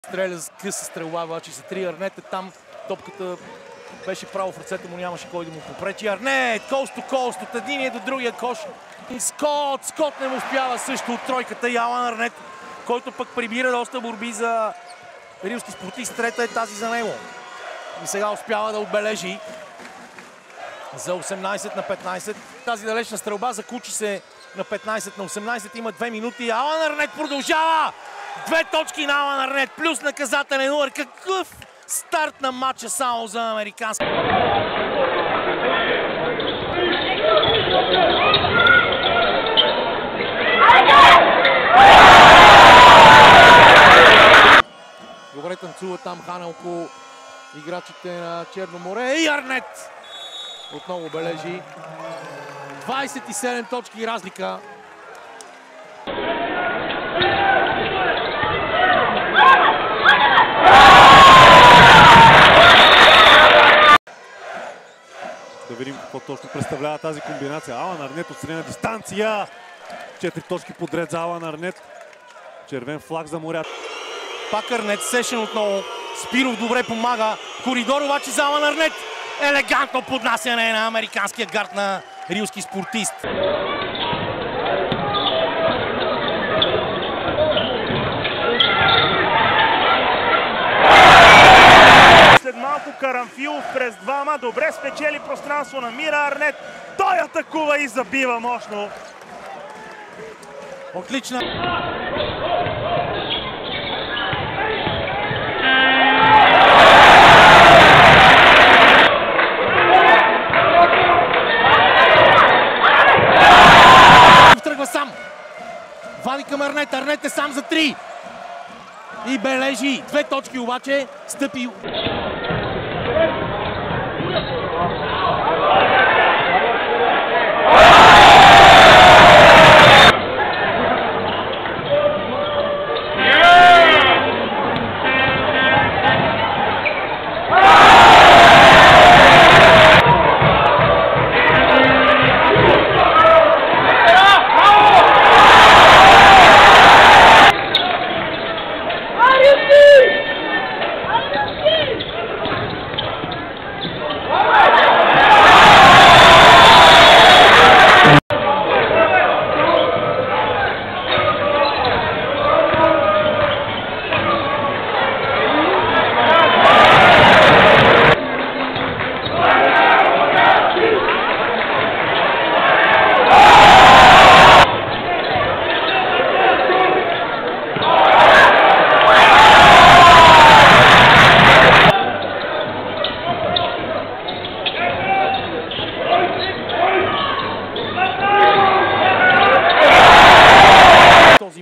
Стреля с къса стрелба, обаче за 3. Арнет там топката беше право в ръцете му, нямаше кой да му попречи. Арнет, кост от единия до другия кош. Скот не му успява също от тройката. И Алан Арнет, който пък прибира доста борби за рилски спортист. Трета е тази за него. И сега успява да отбележи за 18 на 15. Тази далечна стрелба закучи се на 15 на 18. Има 2 минути. Алан Арнет продължава! 2 точки на Алан Арнет, плюс наказателен удар. Какъв старт на матча само за американски. Добре танцува там Хана около играчите на Черно море. И Арнет отново бележи. 27 точки разлика. Да видим какво точно представлява тази комбинация. Алан Арнет от средна дистанция. 4 точки подред за Алан Арнет. Червен флаг за морят. Пак Арнет, сешен отново. Спиров добре помага. Коридор обаче за Алан Арнет. Елегантно поднасяне на американския гард на рилски спортист. След малко Карамфилов през двама. Добре спечели пространство, намира Арнет. Той атакува и забива мощно. Отлична. Тръгва сам. Вади към Арнет. Арнет е сам за 3. И бележи. 2 точки обаче. Стъпи.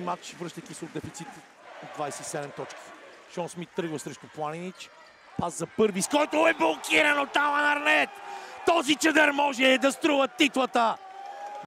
Матч, връщайки се от дефицит от 27 точки. Шон Смит тръгва срещу Планинич. Пас за първи, с който е блокиран от Алан Арнет. Този чадър може да струва титлата.